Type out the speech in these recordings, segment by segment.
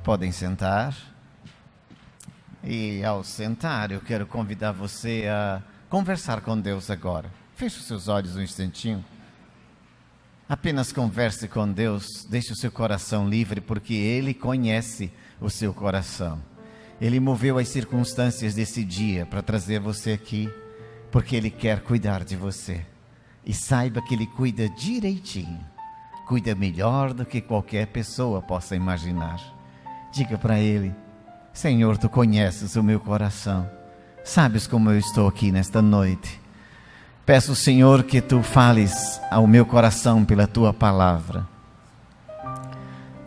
Podem sentar. E ao sentar, eu quero convidar você a conversar com Deus agora. Feche os seus olhos um instantinho. Apenas converse com Deus, deixe o seu coração livre, porque Ele conhece o seu coração. Ele moveu as circunstâncias desse dia para trazer você aqui, porque Ele quer cuidar de você. E saiba que Ele cuida direitinho, cuida melhor do que qualquer pessoa possa imaginar. Diga para Ele: Senhor, Tu conheces o meu coração, sabes como eu estou aqui nesta noite. Peço, Senhor, que Tu fales ao meu coração pela Tua palavra,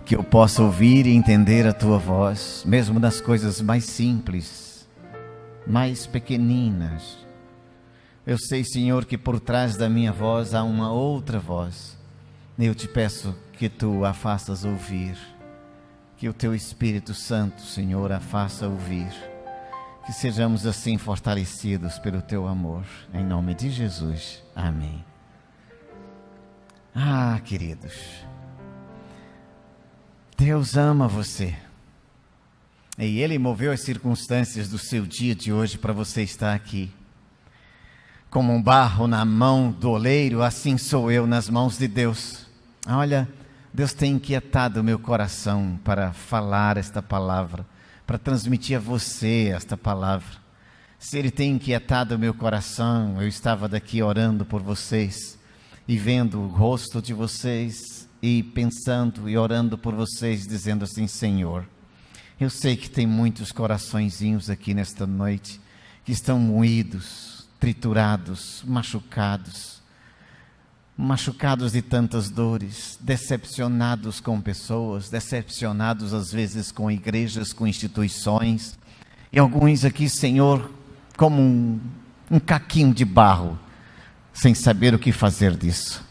que eu possa ouvir e entender a Tua voz, mesmo das coisas mais simples, mais pequeninas. Eu sei, Senhor, que por trás da minha voz há uma outra voz. Eu te peço que Tu a faças ouvir, que o Teu Espírito Santo, Senhor, a faça ouvir, que sejamos assim fortalecidos pelo Teu amor, em nome de Jesus, amém. Queridos, Deus ama você, e Ele moveu as circunstâncias do seu dia de hoje para você estar aqui. Como um barro na mão do oleiro, assim sou eu nas mãos de Deus. Olha, Deus tem inquietado o meu coração para falar esta palavra, para transmitir a você esta palavra. Se Ele tem inquietado o meu coração, eu estava daqui orando por vocês, e vendo o rosto de vocês, e pensando e orando por vocês, dizendo assim: Senhor, eu sei que tem muitos coraçõezinhos aqui nesta noite, que estão moídos, triturados, machucados de tantas dores, decepcionados com pessoas, decepcionados às vezes com igrejas, com instituições, e alguns aqui, Senhor, como um caquinho de barro, sem saber o que fazer disso,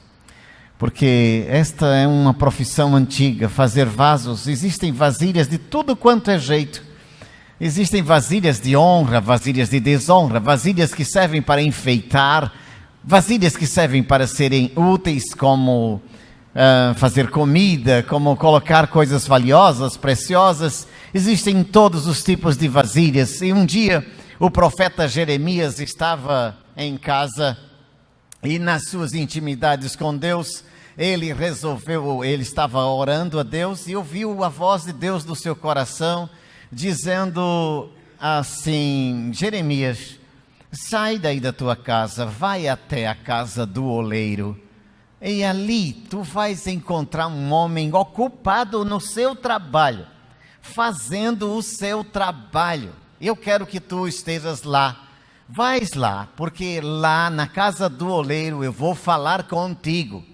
porque esta é uma profissão antiga, fazer vasos. Existem vasilhas de tudo quanto é jeito. Existem vasilhas de honra, vasilhas de desonra, vasilhas que servem para enfeitar, vasilhas que servem para serem úteis, como fazer comida, como colocar coisas valiosas, preciosas. Existem todos os tipos de vasilhas. E um dia o profeta Jeremias estava em casa e nas suas intimidades com Deus, ele estava orando a Deus e ouviu a voz de Deus do seu coração, dizendo assim: Jeremias, sai daí da tua casa, vai até a casa do oleiro, e ali tu vais encontrar um homem ocupado no seu trabalho, fazendo o seu trabalho. Eu quero que tu estejas lá. Vais lá, porque lá na casa do oleiro eu vou falar contigo.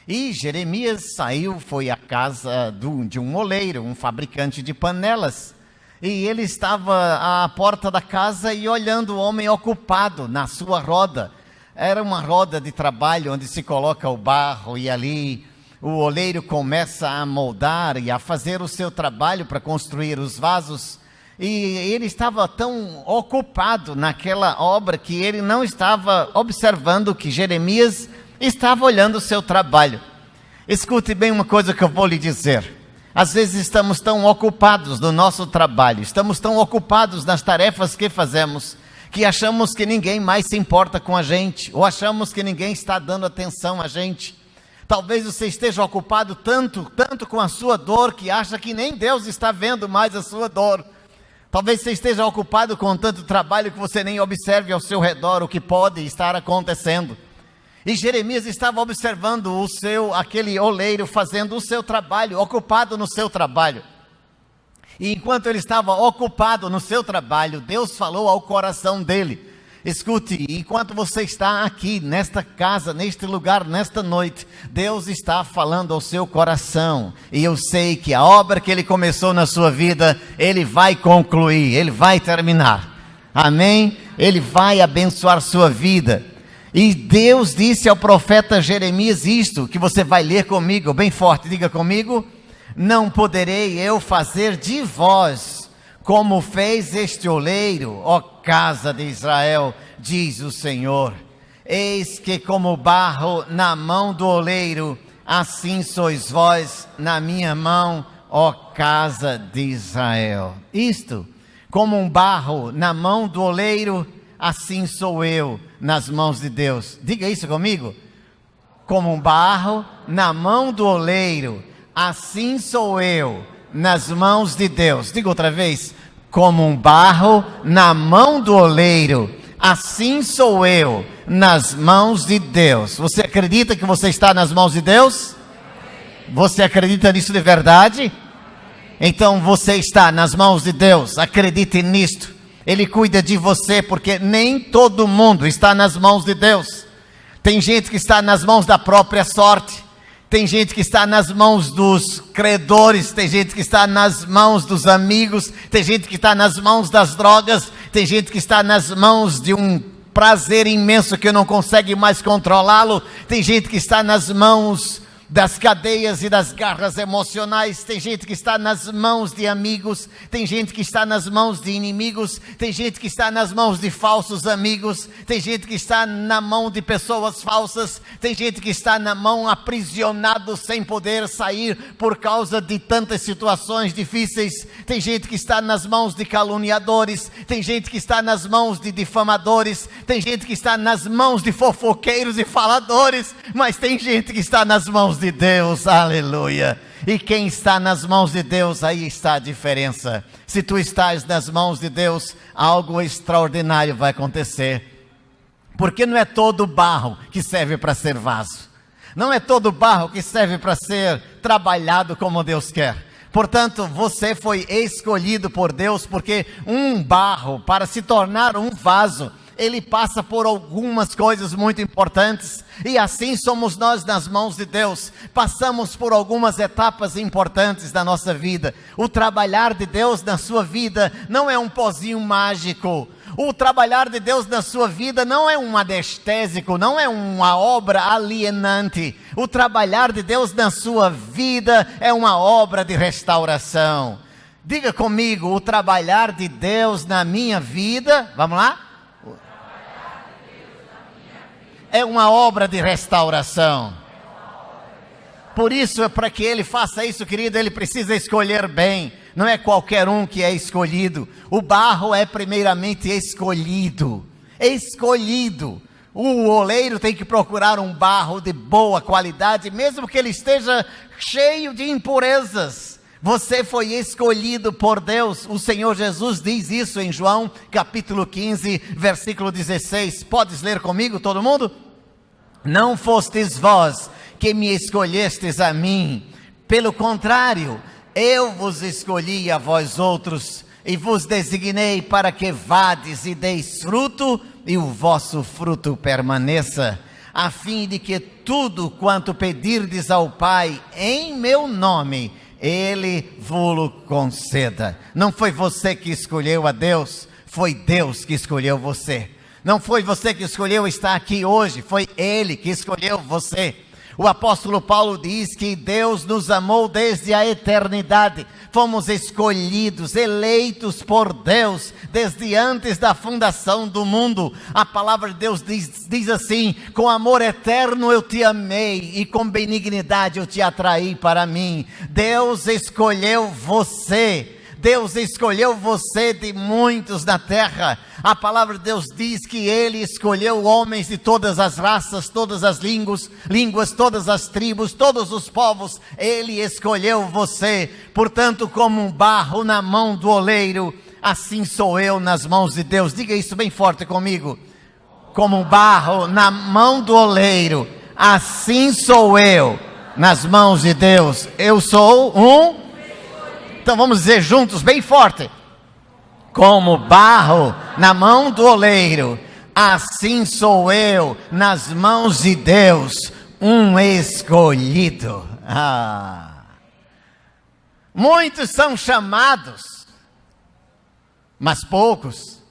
E Jeremias saiu, foi à casa de um oleiro, um fabricante de panelas. E ele estava à porta da casa e olhando o homem ocupado na sua roda. Era uma roda de trabalho onde se coloca o barro, e ali o oleiro começa a moldar e a fazer o seu trabalho para construir os vasos. E ele estava tão ocupado naquela obra que ele não estava observando que Jeremias estava olhando o seu trabalho. Escute bem uma coisa que eu vou lhe dizer. Às vezes estamos tão ocupados no nosso trabalho, estamos tão ocupados nas tarefas que fazemos, que achamos que ninguém mais se importa com a gente, ou achamos que ninguém está dando atenção a gente. Talvez você esteja ocupado tanto com a sua dor, que acha que nem Deus está vendo mais a sua dor. Talvez você esteja ocupado com tanto trabalho que você nem observe ao seu redor o que pode estar acontecendo. E Jeremias estava observando aquele oleiro fazendo o seu trabalho, ocupado no seu trabalho. E enquanto ele estava ocupado no seu trabalho, Deus falou ao coração dele: escute, enquanto você está aqui nesta casa, neste lugar, nesta noite, Deus está falando ao seu coração, e eu sei que a obra que Ele começou na sua vida, Ele vai concluir, Ele vai terminar, amém? Ele vai abençoar sua vida. E Deus disse ao profeta Jeremias isto, que você vai ler comigo, bem forte, diga comigo: não poderei eu fazer de vós como fez este oleiro, ó casa de Israel, diz o Senhor. Eis que como barro na mão do oleiro, assim sois vós na minha mão, ó casa de Israel. Isto, como um barro na mão do oleiro, assim sou eu nas mãos de Deus. Diga isso comigo. Como um barro na mão do oleiro, assim sou eu nas mãos de Deus. Diga outra vez. Como um barro na mão do oleiro, assim sou eu nas mãos de Deus. Você acredita que você está nas mãos de Deus? Você acredita nisso de verdade? Então você está nas mãos de Deus. Acredite nisto. Ele cuida de você, porque nem todo mundo está nas mãos de Deus. Tem gente que está nas mãos da própria sorte. Tem gente que está nas mãos dos credores, tem gente que está nas mãos dos amigos, tem gente que está nas mãos das drogas, tem gente que está nas mãos de um prazer imenso que não consegue mais controlá-lo, tem gente que está nas mãos das cadeias e das garras emocionais, tem gente que está nas mãos de amigos, tem gente que está nas mãos de inimigos, tem gente que está nas mãos de falsos amigos, tem gente que está na mão de pessoas falsas, tem gente que está na mão aprisionado sem poder sair por causa de tantas situações difíceis, tem gente que está nas mãos de caluniadores, tem gente que está nas mãos de difamadores, tem gente que está nas mãos de fofoqueiros e faladores, mas tem gente que está nas mãos de Deus, aleluia. E quem está nas mãos de Deus, aí está a diferença. Se tu estás nas mãos de Deus, algo extraordinário vai acontecer. Porque não é todo barro que serve para ser vaso. Não é todo barro que serve para ser trabalhado como Deus quer. Portanto, você foi escolhido por Deus, porque um barro, para se tornar um vaso, ele passa por algumas coisas muito importantes, e assim somos nós nas mãos de Deus, passamos por algumas etapas importantes da nossa vida. O trabalhar de Deus na sua vida não é um pozinho mágico, o trabalhar de Deus na sua vida não é um anestésico, não é uma obra alienante, o trabalhar de Deus na sua vida é uma obra de restauração. Diga comigo, o trabalhar de Deus na minha vida, vamos lá? É uma obra de restauração. Por isso, para que ele faça isso, querido, ele precisa escolher bem. Não é qualquer um que é escolhido. O barro é primeiramente escolhido. Escolhido. O oleiro tem que procurar um barro de boa qualidade, mesmo que ele esteja cheio de impurezas. Você foi escolhido por Deus. O Senhor Jesus diz isso em João capítulo 15, versículo 16. Podes ler comigo, todo mundo? Não fostes vós que me escolhestes a mim. Pelo contrário, eu vos escolhi a vós outros e vos designei para que vades e deis fruto e o vosso fruto permaneça, a fim de que tudo quanto pedirdes ao Pai em meu nome, Ele vos conceda. Não foi você que escolheu a Deus, foi Deus que escolheu você. Não foi você que escolheu estar aqui hoje, foi Ele que escolheu você. O apóstolo Paulo diz que Deus nos amou desde a eternidade. Fomos escolhidos, eleitos por Deus, desde antes da fundação do mundo. A palavra de Deus diz assim: com amor eterno eu te amei e com benignidade eu te atraí para mim. Deus escolheu você. Deus escolheu você de muitos na terra. A palavra de Deus diz que Ele escolheu homens de todas as raças, todas as línguas, todas as tribos, todos os povos. Ele escolheu você. Portanto, como um barro na mão do oleiro, assim sou eu nas mãos de Deus. Diga isso bem forte comigo. Como um barro na mão do oleiro, assim sou eu nas mãos de Deus. Eu sou um... Então vamos dizer juntos, bem forte. Como barro na mão do oleiro, assim sou eu nas mãos de Deus, um escolhido. Muitos são chamados, mas poucos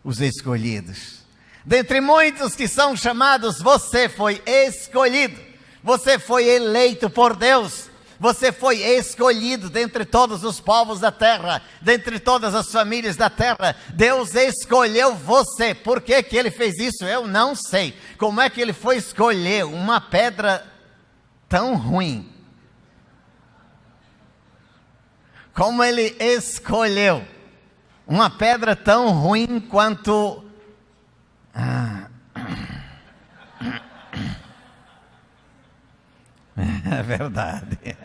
os escolhidos. Dentre muitos que são chamados, você foi escolhido. Você foi eleito por Deus. Você foi escolhido dentre todos os povos da terra, dentre todas as famílias da terra. Deus escolheu você. Por que que Ele fez isso? Eu não sei. Como é que Ele foi escolher uma pedra tão ruim? como ele escolheu uma pedra tão ruim quanto... É verdade.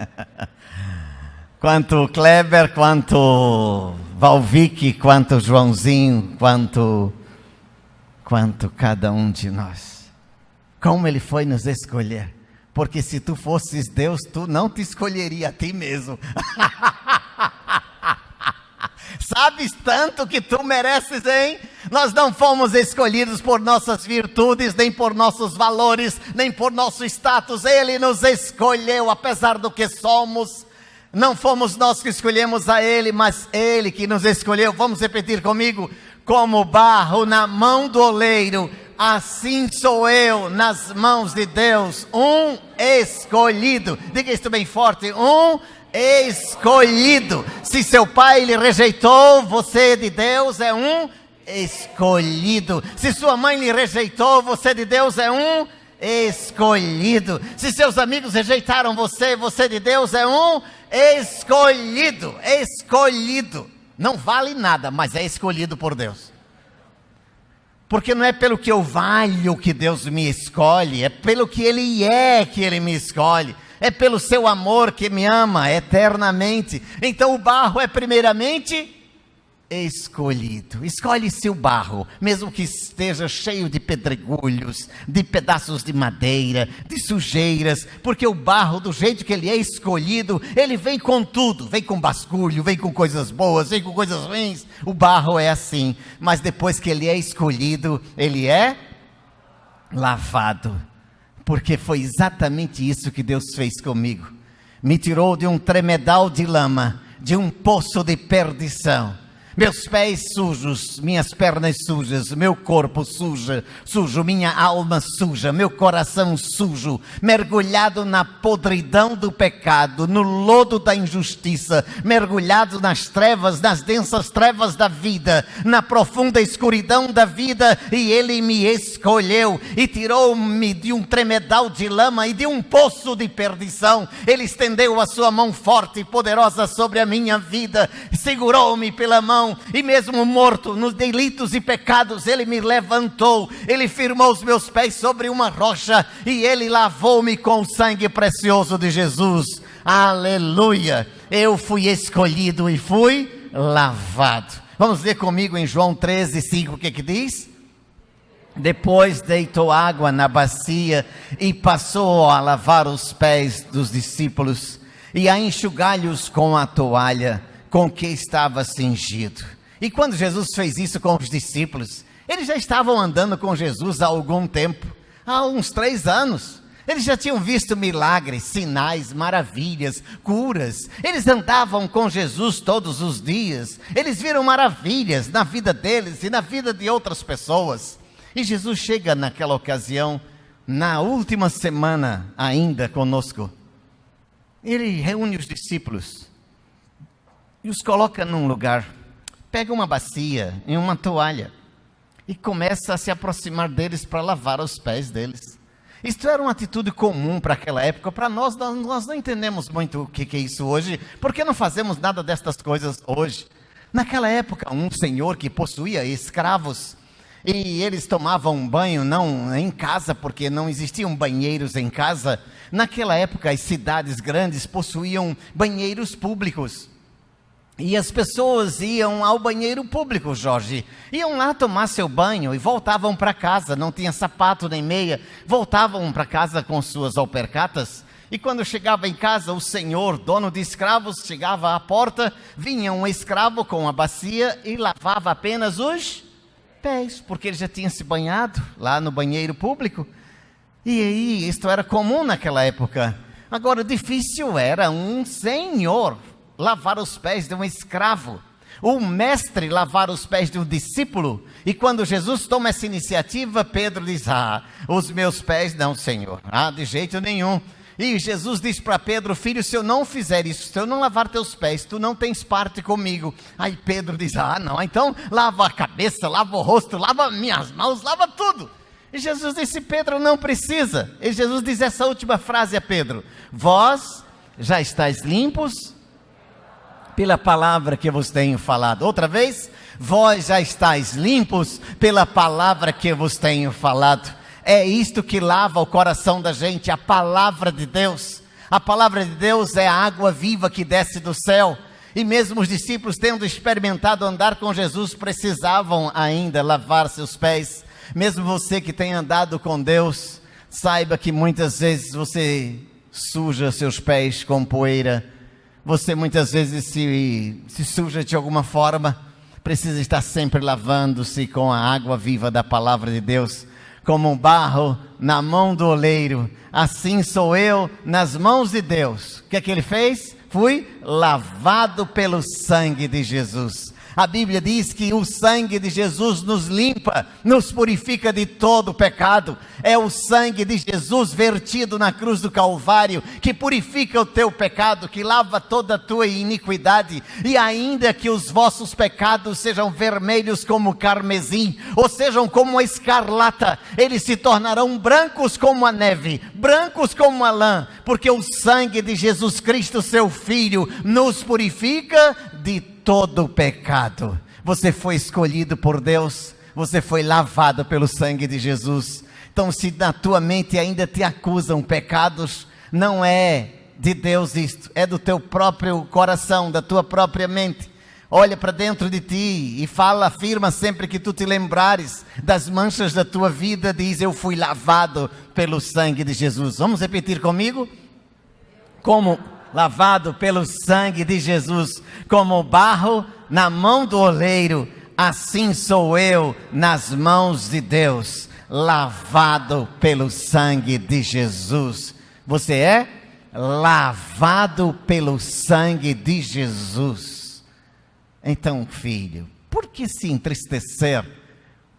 Quanto Kleber, quanto Valvic, quanto Joãozinho, quanto cada um de nós. Como ele foi nos escolher. Porque se tu fosses Deus, tu não te escolheria a ti mesmo. Sabes tanto que tu mereces, hein? Nós não fomos escolhidos por nossas virtudes, nem por nossos valores, nem por nosso status. Ele nos escolheu, apesar do que somos. Não fomos nós que escolhemos a Ele, mas Ele que nos escolheu. Vamos repetir comigo? Como barro na mão do oleiro, assim sou eu nas mãos de Deus, um escolhido. Diga isso bem forte, um escolhido. Se seu pai lhe rejeitou, você de Deus é um escolhido. Se sua mãe lhe rejeitou, você de Deus é um escolhido. Se seus amigos rejeitaram você, você de Deus é um escolhido. Escolhido. Não vale nada, mas é escolhido por Deus. Porque não é pelo que eu valho que Deus me escolhe, é pelo que Ele é que Ele me escolhe. É pelo seu amor que me ama eternamente. Então o barro é primeiramente escolhido. Escolhe-se o barro, mesmo que esteja cheio de pedregulhos, de pedaços de madeira, de sujeiras, porque o barro, do jeito que ele é escolhido, ele vem com tudo, vem com basculho, vem com coisas boas, vem com coisas ruins. O barro é assim, mas depois que ele é escolhido, ele é lavado. Porque foi exatamente isso que Deus fez comigo. Me tirou de um tremedal de lama, de um poço de perdição. Meus pés sujos, minhas pernas sujas, meu corpo sujo, minha alma suja, meu coração sujo, mergulhado na podridão do pecado, no lodo da injustiça, mergulhado nas trevas, nas densas trevas da vida, na profunda escuridão da vida, e Ele me escolheu e tirou-me de um tremedal de lama e de um poço de perdição. Ele estendeu a sua mão forte e poderosa sobre a minha vida, segurou-me pela mão, e mesmo morto nos delitos e pecados, Ele me levantou, Ele firmou os meus pés sobre uma rocha, e Ele lavou-me com o sangue precioso de Jesus. Aleluia! Eu fui escolhido e fui lavado. Vamos ler comigo em João 13:5, o que diz? Depois deitou água na bacia e passou a lavar os pés dos discípulos e a enxugar-lhes com a toalha com que estava cingido. E quando Jesus fez isso com os discípulos, eles já estavam andando com Jesus há algum tempo, há uns 3 anos. Eles já tinham visto milagres, sinais, maravilhas, curas. Eles andavam com Jesus todos os dias. Eles viram maravilhas na vida deles e na vida de outras pessoas. E Jesus chega naquela ocasião, na última semana ainda conosco. Ele reúne os discípulos e os coloca num lugar, pega uma bacia e uma toalha e começa a se aproximar deles para lavar os pés deles. Isto era uma atitude comum para aquela época. Para nós não entendemos muito o que é isso hoje, porque não fazemos nada destas coisas hoje. Naquela época, um senhor que possuía escravos, e eles tomavam banho não em casa, porque não existiam banheiros em casa. Naquela época, as cidades grandes possuíam banheiros públicos. E as pessoas iam ao banheiro público, Jorge. Iam lá tomar seu banho e voltavam para casa. Não tinha sapato nem meia. Voltavam para casa com suas alpercatas. E quando chegava em casa, o senhor, dono de escravos, chegava à porta. Vinha um escravo com a bacia e lavava apenas os pés, porque ele já tinha se banhado lá no banheiro público. E aí, isto era comum naquela época. Agora, difícil era um senhor lavar os pés de um escravo, o mestre lavar os pés de um discípulo. E quando Jesus toma essa iniciativa, Pedro diz: os meus pés não, Senhor, de jeito nenhum. E Jesus diz para Pedro: filho, se eu não fizer isso, se eu não lavar teus pés, tu não tens parte comigo. Aí Pedro diz: não, então lava a cabeça, lava o rosto, lava minhas mãos, lava tudo. E Jesus disse: Pedro, não precisa. E Jesus diz essa última frase a Pedro: vós já estáis limpos pela palavra que vos tenho falado. Outra vez, vós já estáis limpos pela palavra que vos tenho falado. É isto que lava o coração da gente, a palavra de Deus. A palavra de Deus é a água viva que desce do céu. E mesmo os discípulos, tendo experimentado andar com Jesus, precisavam ainda lavar seus pés. Mesmo você que tem andado com Deus, saiba que muitas vezes você suja seus pés com poeira. Você muitas vezes se suja de alguma forma. Precisa estar sempre lavando-se com a água viva da palavra de Deus. Como um barro na mão do oleiro, assim sou eu nas mãos de Deus. O que é que ele fez? Fui lavado pelo sangue de Jesus. A Bíblia diz que o sangue de Jesus nos limpa, nos purifica de todo pecado. É o sangue de Jesus vertido na cruz do Calvário que purifica o teu pecado, que lava toda a tua iniquidade. E ainda que os vossos pecados sejam vermelhos como o carmesim, ou sejam como a escarlata, eles se tornarão brancos como a neve, brancos como a lã, porque o sangue de Jesus Cristo, seu Filho, nos purifica de todo o pecado. Você foi escolhido por Deus, você foi lavado pelo sangue de Jesus. Então, se na tua mente ainda te acusam pecados, não é de Deus isto, é do teu próprio coração, da tua própria mente. Olha para dentro de ti e afirma sempre que tu te lembrares das manchas da tua vida, diz: eu fui lavado pelo sangue de Jesus. Vamos repetir comigo? Como lavado pelo sangue de Jesus, como barro na mão do oleiro, assim sou eu nas mãos de Deus, lavado pelo sangue de Jesus. Você é lavado pelo sangue de Jesus. Então, filho, por que se entristecer?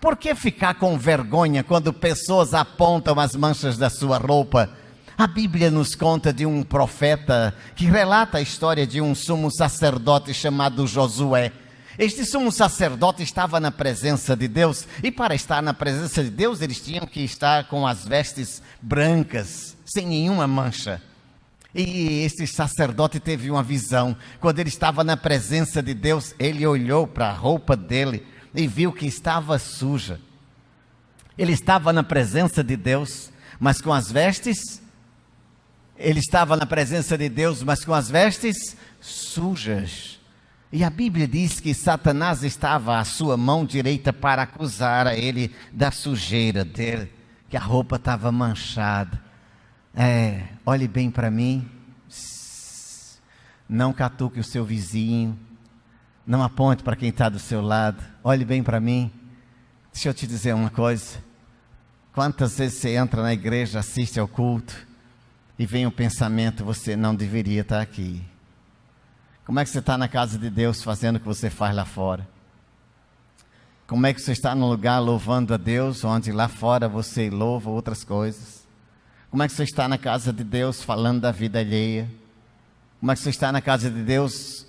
Por que ficar com vergonha quando pessoas apontam as manchas da sua roupa? A Bíblia nos conta de um profeta que relata a história de um sumo sacerdote chamado Josué. Este sumo sacerdote estava na presença de Deus, e para estar na presença de Deus, eles tinham que estar com as vestes brancas, sem nenhuma mancha. E este sacerdote teve uma visão. Quando ele estava na presença de Deus, ele olhou para a roupa dele e viu que estava suja. Ele estava na presença de Deus, mas com as vestes... Ele estava na presença de Deus, mas com as vestes sujas. E a Bíblia diz que Satanás estava à sua mão direita para acusar a ele da sujeira dele, que a roupa estava manchada. Olhe bem para mim, não catuque o seu vizinho, não aponte para quem está do seu lado, olhe bem para mim. Deixa eu te dizer uma coisa: quantas vezes você entra na igreja, assiste ao culto, e vem o pensamento: você não deveria estar aqui. Como é que você está na casa de Deus fazendo o que você faz lá fora? Como é que você está num lugar louvando a Deus, onde lá fora você louva outras coisas? Como é que você está na casa de Deus falando da vida alheia? Como é que você está na casa de Deus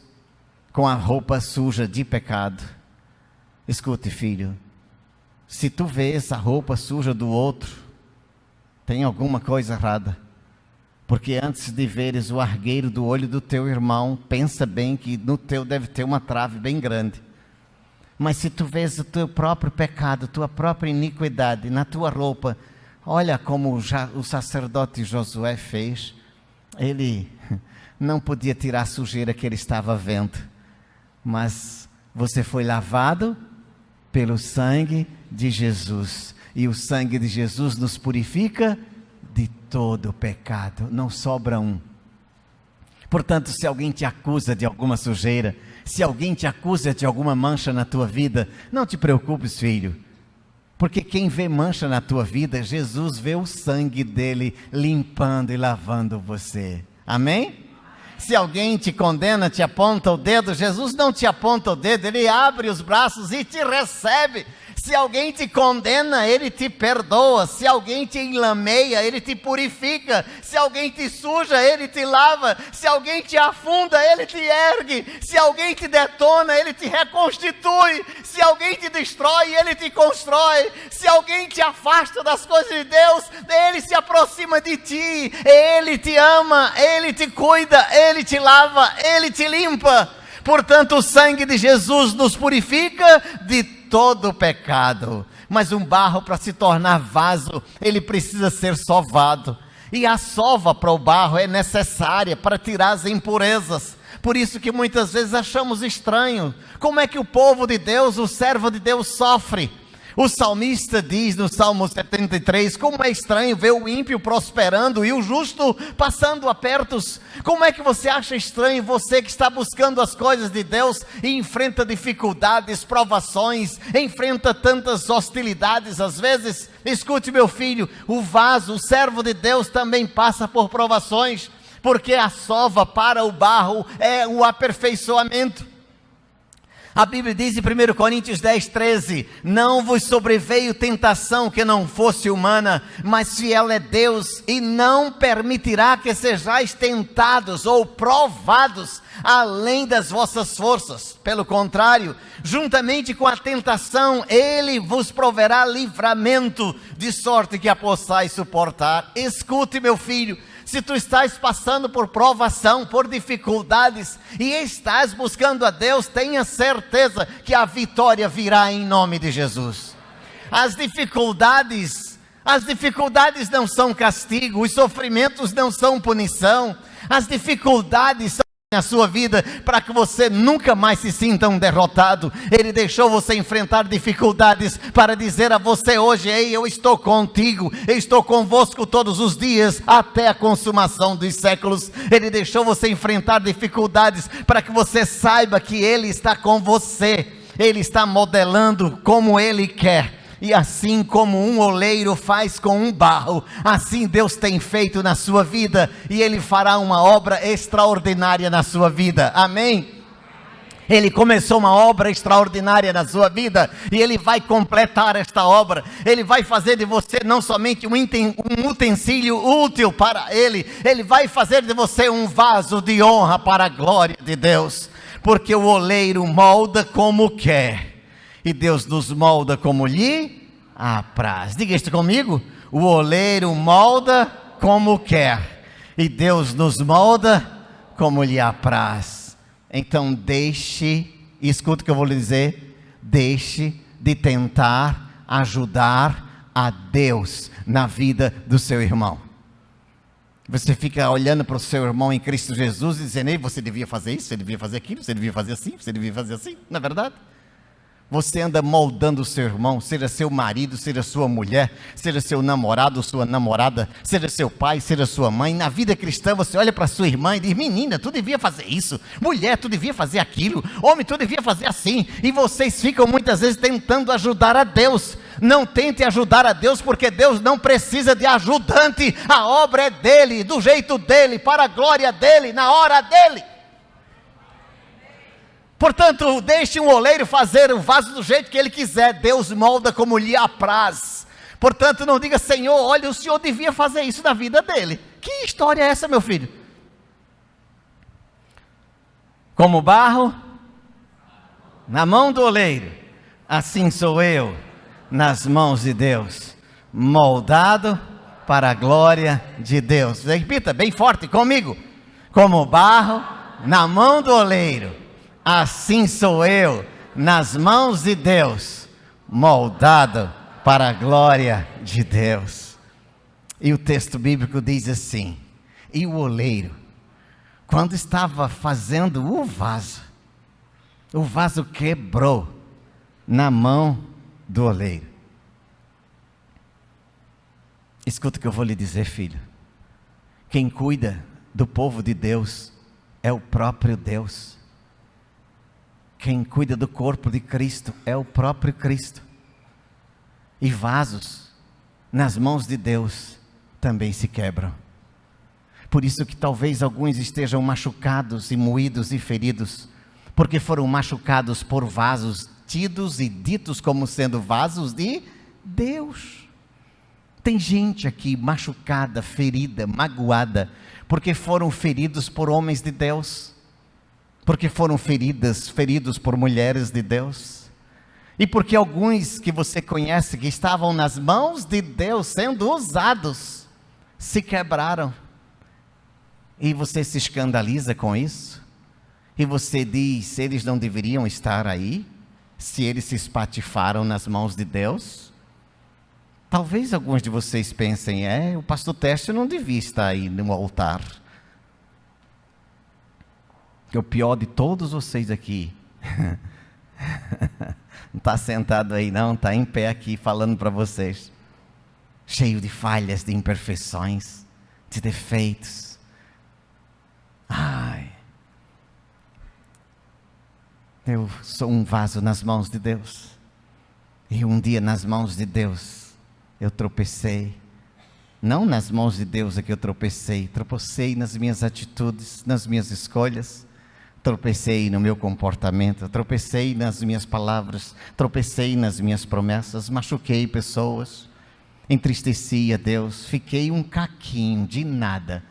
com a roupa suja de pecado? Escute, filho, se tu vês a roupa suja do outro, tem alguma coisa errada. Porque antes de veres o argueiro do olho do teu irmão, pensa bem que no teu deve ter uma trave bem grande. Mas se tu vês o teu próprio pecado, tua própria iniquidade na tua roupa, olha como o sacerdote Josué fez. Ele não podia tirar a sujeira que ele estava vendo. Mas você foi lavado pelo sangue de Jesus. E o sangue de Jesus nos purifica de todo o pecado, não sobra um. Portanto, se alguém te acusa de alguma sujeira, se alguém te acusa de alguma mancha na tua vida, não te preocupes, filho, porque quem vê mancha na tua vida, Jesus vê o sangue dele limpando e lavando você. Amém? Se alguém te condena, te aponta o dedo, Jesus não te aponta o dedo, ele abre os braços e te recebe. Se alguém te condena, ele te perdoa. Se alguém te enlameia, ele te purifica. Se alguém te suja, ele te lava. Se alguém te afunda, ele te ergue. Se alguém te detona, ele te reconstitui. Se alguém te destrói, ele te constrói. Se alguém te afasta das coisas de Deus, ele se aproxima de ti. Ele te ama, ele te cuida, ele te lava, ele te limpa. Portanto, o sangue de Jesus nos purifica de todo pecado. Mas um barro, para se tornar vaso, ele precisa ser sovado. E a sova para o barro é necessária para tirar as impurezas. Por isso que muitas vezes achamos estranho. Como é que o povo de Deus, o servo de Deus, sofre? O salmista diz no Salmo 73, como é estranho ver o ímpio prosperando e o justo passando apertos. Como é que você acha estranho, você que está buscando as coisas de Deus e enfrenta dificuldades, provações, enfrenta tantas hostilidades às vezes? Escute, meu filho, o vaso, o servo de Deus também passa por provações, porque a sova para o barro é o aperfeiçoamento. A Bíblia diz em 1 Coríntios 10, 13, não vos sobreveio tentação que não fosse humana, mas fiel é Deus e não permitirá que sejais tentados ou provados além das vossas forças. Pelo contrário, juntamente com a tentação, Ele vos proverá livramento, de sorte que a possais suportar. Escute, meu filho, se tu estás passando por provação, por dificuldades, e estás buscando a Deus, tenha certeza que a vitória virá em nome de Jesus. As dificuldades não são castigo, os sofrimentos não são punição, as dificuldades são na sua vida, para que você nunca mais se sinta um derrotado. Ele deixou você enfrentar dificuldades, para dizer a você hoje, ei, eu estou contigo, eu estou convosco todos os dias, até a consumação dos séculos. Ele deixou você enfrentar dificuldades, para que você saiba que Ele está com você, Ele está modelando como Ele quer. E assim como um oleiro faz com um barro, assim Deus tem feito na sua vida, e Ele fará uma obra extraordinária na sua vida, amém? Ele começou uma obra extraordinária na sua vida, e Ele vai completar esta obra. Ele vai fazer de você não somente um utensílio útil para Ele, Ele vai fazer de você um vaso de honra para a glória de Deus, porque o oleiro molda como quer, e Deus nos molda como lhe apraz. Diga isto comigo: o oleiro molda como quer, e Deus nos molda como lhe apraz. Então escuta o que eu vou lhe dizer, deixe de tentar ajudar a Deus na vida do seu irmão. Você fica olhando para o seu irmão em Cristo Jesus e dizendo, ei, você devia fazer isso, você devia fazer aquilo, você devia fazer assim, você devia fazer assim, não é verdade? Você anda moldando o seu irmão, seja seu marido, seja sua mulher, seja seu namorado, sua namorada, seja seu pai, seja sua mãe. Na vida cristã você olha para sua irmã e diz, menina, tu devia fazer isso, mulher, tu devia fazer aquilo, homem, tu devia fazer assim, e vocês ficam muitas vezes tentando ajudar a Deus. Não tente ajudar a Deus, porque Deus não precisa de ajudante, a obra é dele, do jeito dele, para a glória dele, na hora dele. Portanto, deixe um oleiro fazer o vaso do jeito que ele quiser, Deus molda como lhe apraz. Portanto, não diga, Senhor, olha, o Senhor devia fazer isso na vida dele. Que história é essa, meu filho? Como barro na mão do oleiro, assim sou eu nas mãos de Deus, moldado para a glória de Deus. Repita bem forte comigo: como barro na mão do oleiro, assim sou eu nas mãos de Deus, moldado para a glória de Deus. E o texto bíblico diz assim: e o oleiro, quando estava fazendo o vaso quebrou na mão do oleiro. Escuta o que eu vou lhe dizer, filho. Quem cuida do povo de Deus é o próprio Deus. Quem cuida do corpo de Cristo é o próprio Cristo. E vasos nas mãos de Deus também se quebram. Por isso que talvez alguns estejam machucados e moídos e feridos, porque foram machucados por vasos tidos e ditos como sendo vasos de Deus. Tem gente aqui machucada, ferida, magoada, porque foram feridos por homens de Deus, porque foram feridos por mulheres de Deus, e porque alguns que você conhece, que estavam nas mãos de Deus, sendo usados, se quebraram, e você se escandaliza com isso, E você diz, eles não deveriam estar aí? Se eles se espatifaram nas mãos de Deus? Talvez alguns de vocês pensem, o pastor Tércio não devia estar aí no altar. Que o pior de todos vocês aqui, não está sentado aí não, está em pé aqui falando para vocês, cheio de falhas, de imperfeições, de defeitos. Eu sou um vaso nas mãos de Deus, e um dia nas mãos de Deus eu tropecei. Não nas mãos de Deus é que eu tropecei nas minhas atitudes, nas minhas escolhas, tropecei no meu comportamento, tropecei nas minhas palavras, tropecei nas minhas promessas, machuquei pessoas, entristeci a Deus, fiquei um caquinho de nada,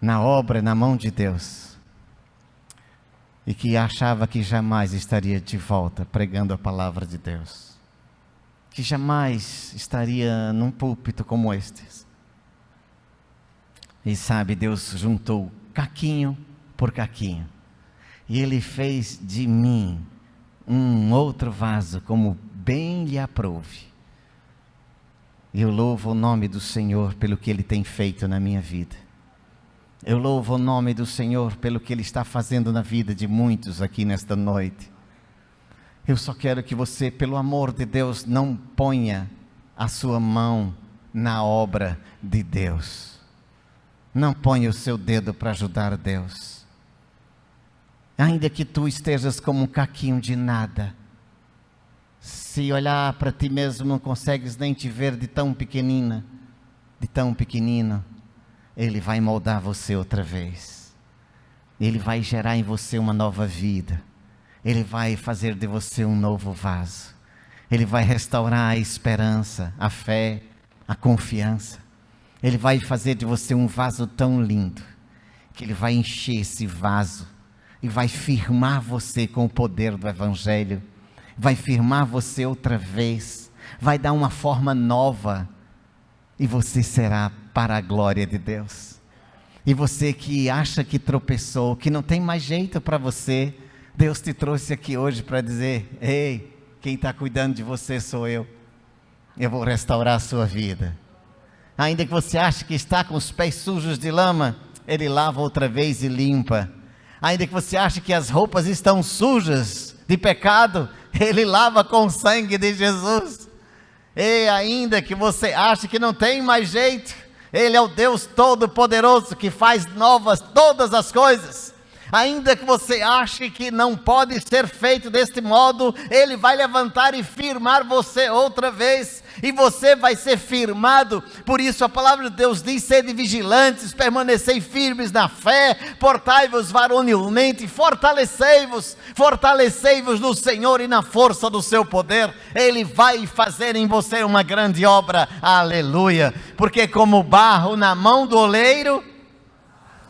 na obra, na mão de Deus, e que achava que jamais estaria de volta pregando a palavra de Deus, que jamais estaria num púlpito como este. E sabe, Deus juntou caquinho por caquinho, e Ele fez de mim um outro vaso, como bem lhe aprouve. E eu louvo o nome do Senhor pelo que Ele tem feito na minha vida. Eu louvo o nome do Senhor pelo que Ele está fazendo na vida de muitos aqui nesta noite. Eu só quero que você, pelo amor de Deus, não ponha a sua mão na obra de Deus. Não ponha o seu dedo para ajudar Deus. Ainda que tu estejas como um caquinho de nada, se olhar para ti mesmo não consegues nem te ver de tão pequenino, Ele vai moldar você outra vez. Ele vai gerar em você uma nova vida. Ele vai fazer de você um novo vaso. Ele vai restaurar a esperança, a fé, a confiança. Ele vai fazer de você um vaso tão lindo, que Ele vai encher esse vaso e vai firmar você com o poder do Evangelho. Vai firmar você outra vez. Vai dar uma forma nova. E você será para a glória de Deus. E você que acha que tropeçou, que não tem mais jeito para você, Deus te trouxe aqui hoje para dizer: ei, quem está cuidando de você sou eu. Eu vou restaurar a sua vida. Ainda que você ache que está com os pés sujos de lama, Ele lava outra vez e limpa. Ainda que você ache que as roupas estão sujas de pecado, Ele lava com o sangue de Jesus. E ainda que você ache que não tem mais jeito, Ele é o Deus Todo-Poderoso que faz novas todas as coisas. Ainda que você ache que não pode ser feito deste modo, Ele vai levantar e firmar você outra vez, e você vai ser firmado. Por isso a palavra de Deus diz: sede vigilantes, permanecei firmes na fé, portai-vos varonilmente, fortalecei-vos no Senhor e na força do seu poder. Ele vai fazer em você uma grande obra, aleluia, porque como barro na mão do oleiro,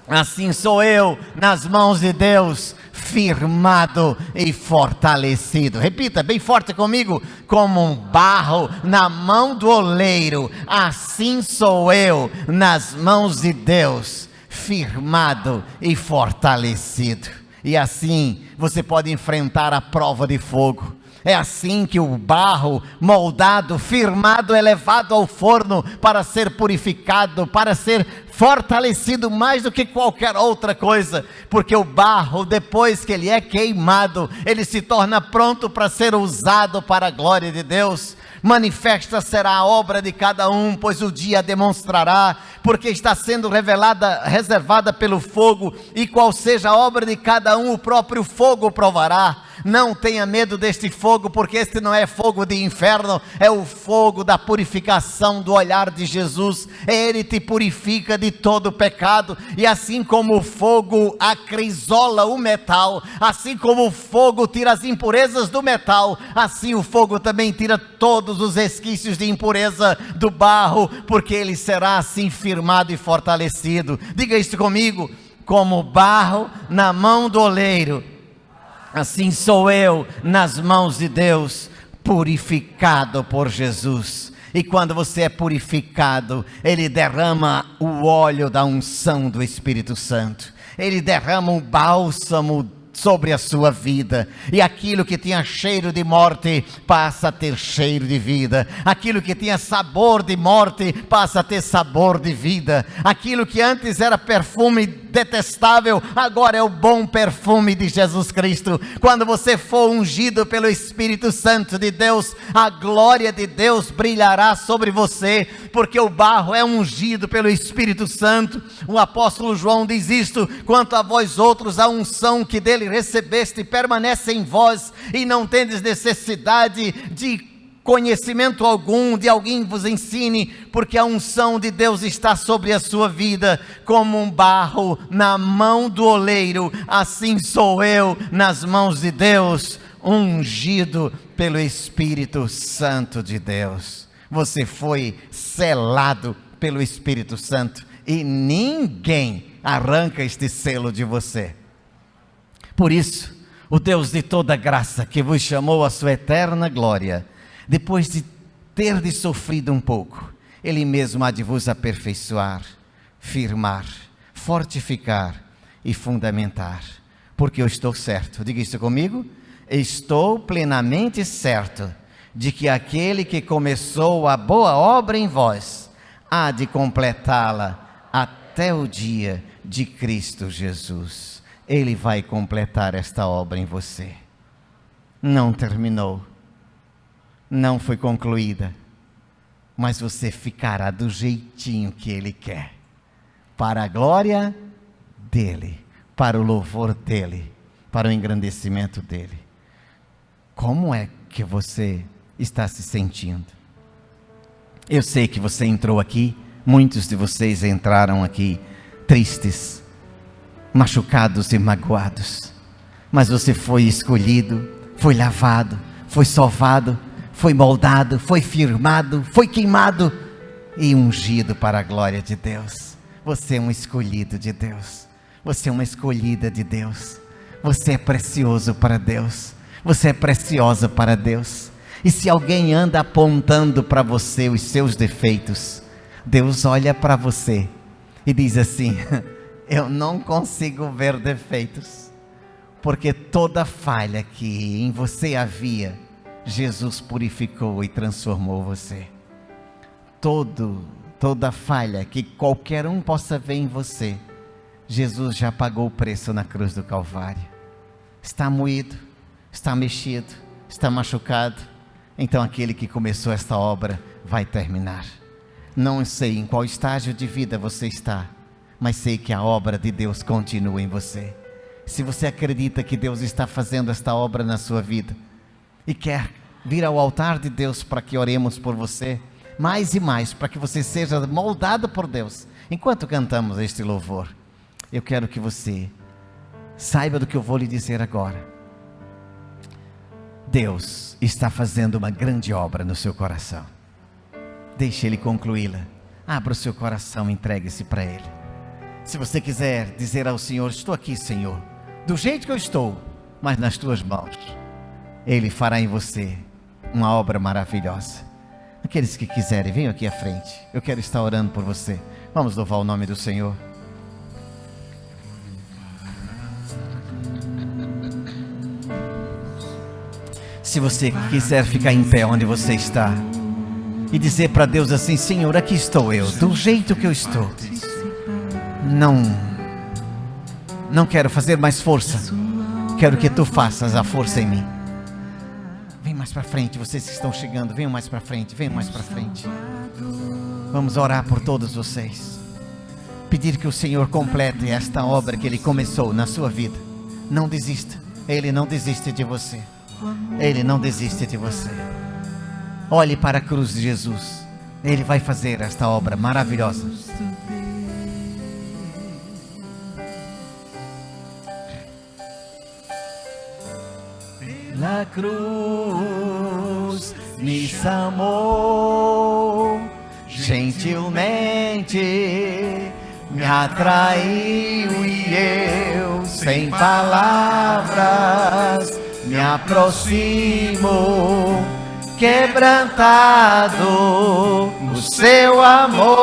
assim sou eu nas mãos de Deus, firmado e fortalecido. Repita bem forte comigo: como um barro na mão do oleiro, assim sou eu nas mãos de Deus, firmado e fortalecido. E assim você pode enfrentar a prova de fogo. É assim que o barro moldado, firmado, é levado ao forno para ser purificado, para ser fortalecido mais do que qualquer outra coisa, porque o barro, depois que ele é queimado, ele se torna pronto para ser usado para a glória de Deus. Manifesta será a obra de cada um, pois o dia demonstrará, porque está sendo reservada pelo fogo, e qual seja a obra de cada um, o próprio fogo provará. Não tenha medo deste fogo, porque este não é fogo de inferno, é o fogo da purificação do olhar de Jesus. Ele te purifica de todo pecado, e assim como o fogo acrisola o metal, assim como o fogo tira as impurezas do metal, assim o fogo também tira todos os resquícios de impureza do barro, porque ele será assim firmado e fortalecido. Diga isto comigo: como barro na mão do oleiro, assim sou eu nas mãos de Deus, purificado por Jesus. E quando você é purificado, Ele derrama o óleo da unção do Espírito Santo. Ele derrama um bálsamo sobre a sua vida, e aquilo que tinha cheiro de morte passa a ter cheiro de vida, aquilo que tinha sabor de morte passa a ter sabor de vida, aquilo que antes era perfume detestável, agora é o bom perfume de Jesus Cristo. Quando você for ungido pelo Espírito Santo de Deus, a glória de Deus brilhará sobre você, porque o barro é ungido pelo Espírito Santo. O apóstolo João diz isto: quanto a vós outros, a unção que dele recebeste permanece em vós, e não tendes necessidade de conhecimento algum, de alguém vos ensine, porque a unção de Deus está sobre a sua vida, como um barro na mão do oleiro, assim sou eu nas mãos de Deus, ungido pelo Espírito Santo de Deus. Você foi selado pelo Espírito Santo, e ninguém arranca este selo de você. Por isso, o Deus de toda graça, que vos chamou à sua eterna glória, depois de ter sofrido um pouco, Ele mesmo há de vos aperfeiçoar, firmar, fortificar e fundamentar. Porque eu estou certo, diga isso comigo: estou plenamente certo de que aquele que começou a boa obra em vós, há de completá-la até o dia de Cristo Jesus. Ele vai completar esta obra em você. Não terminou, não foi concluída, mas você ficará do jeitinho que Ele quer, para a glória dEle, para o louvor dEle, para o engrandecimento dEle. Como é que você está se sentindo? Eu sei que você entrou aqui, muitos de vocês entraram aqui tristes, machucados e magoados, mas você foi escolhido, foi lavado, foi sovado, foi moldado, foi firmado, foi queimado e ungido para a glória de Deus. Você é um escolhido de Deus, você é uma escolhida de Deus, você é precioso para Deus, você é preciosa para Deus. E se alguém anda apontando para você os seus defeitos, Deus olha para você e diz assim: eu não consigo ver defeitos, porque toda falha que em você havia, Jesus purificou e transformou você. Toda falha que qualquer um possa ver em você, Jesus já pagou o preço na cruz do Calvário. Está moído, está mexido, está machucado. Então aquele que começou esta obra vai terminar. Não sei em qual estágio de vida você está, mas sei que a obra de Deus continua em você. Se você acredita que Deus está fazendo esta obra na sua vida e quer vir ao altar de Deus para que oremos por você, mais e mais, para que você seja moldado por Deus, enquanto cantamos este louvor, eu quero que você saiba do que eu vou lhe dizer agora. Deus está fazendo uma grande obra no seu coração. Deixe Ele concluí-la. Abra o seu coração, entregue-se para Ele. Se você quiser dizer ao Senhor: estou aqui, Senhor, do jeito que eu estou, mas nas tuas mãos, Ele fará em você uma obra maravilhosa. Aqueles que quiserem, venham aqui à frente. Eu quero estar orando por você. Vamos louvar o nome do Senhor. Se você quiser ficar em pé onde você está e dizer para Deus assim: Senhor, aqui estou eu, do jeito que eu estou. Não quero fazer mais força, quero que Tu faças a força em mim. Vem mais para frente, vocês que estão chegando, venham mais para frente, venham mais para frente. Vamos orar por todos vocês, pedir que o Senhor complete esta obra que Ele começou na sua vida. Não desista, Ele não desiste de você, Ele não desiste de você. Olhe para a cruz de Jesus, Ele vai fazer esta obra maravilhosa. Na cruz me amou, gentilmente me atraiu, e eu sem palavras me aproximo quebrantado o seu amor,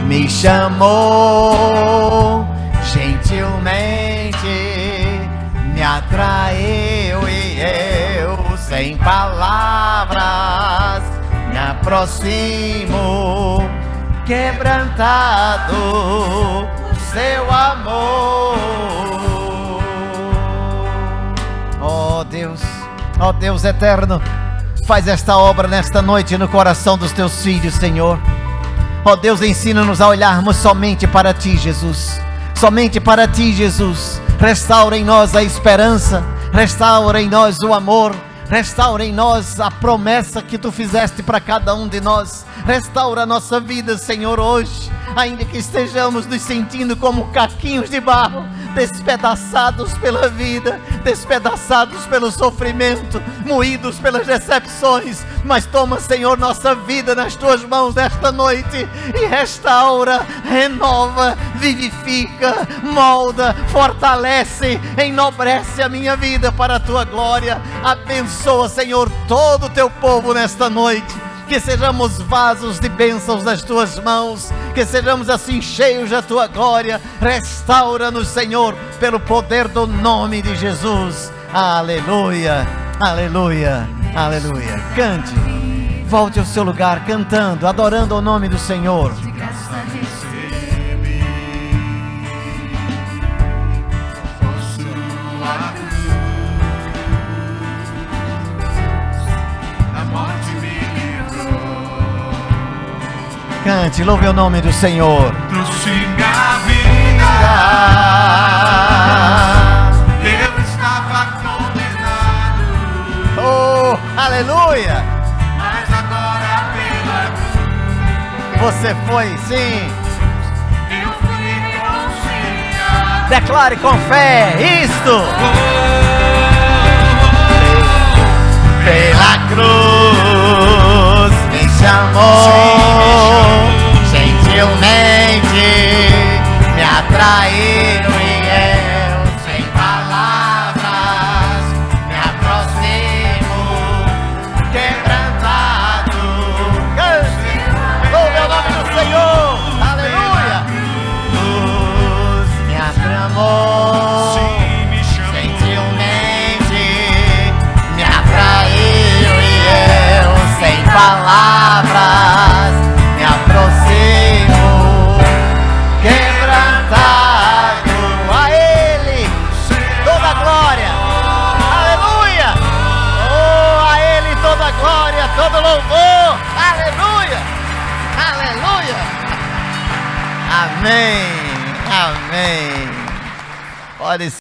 me chamou gentilmente, me atraiu e eu, sem palavras, me aproximo, quebrantado o seu amor. Ó Deus eterno, faz esta obra nesta noite no coração dos teus filhos, Senhor. Ó Deus, ensina-nos a olharmos somente para Ti, Jesus. Somente para Ti, Jesus. Restaura em nós a esperança, restaura em nós o amor, restaura em nós a promessa que Tu fizeste para cada um de nós. Restaura a nossa vida, Senhor, hoje, ainda que estejamos nos sentindo como caquinhos de barro, despedaçados pela vida, despedaçados pelo sofrimento, moídos pelas decepções, mas toma, Senhor, nossa vida nas Tuas mãos nesta noite e restaura, renova, vivifica, molda, fortalece, enobrece a minha vida para a Tua glória. Abençoa, Senhor, todo o Teu povo nesta noite. Que sejamos vasos de bênçãos nas Tuas mãos, que sejamos assim cheios da Tua glória. Restaura-nos, Senhor, pelo poder do nome de Jesus. Aleluia, aleluia, aleluia. Cante, volte ao seu lugar cantando, adorando o nome do Senhor. Cante, louve o nome do Senhor. Trouxe-me a vida, eu estava condenado. Oh, aleluia! Mas agora pela cruz Você foi, sim. eu fui reconciliado. Declare com fé isto. Pela cruz me chamou, gentilmente me atraiu e eu, sem palavras, me aproximo, quebrantado. Louve o nome do Senhor, aleluia. Cruz me aclamou, gentilmente me atraiu e eu, sem palavras, me aproximo, quebrantado. A Ele toda a glória, aleluia. Oh, a Ele toda a glória, todo louvor, aleluia, aleluia. Amém, amém. Pode ser.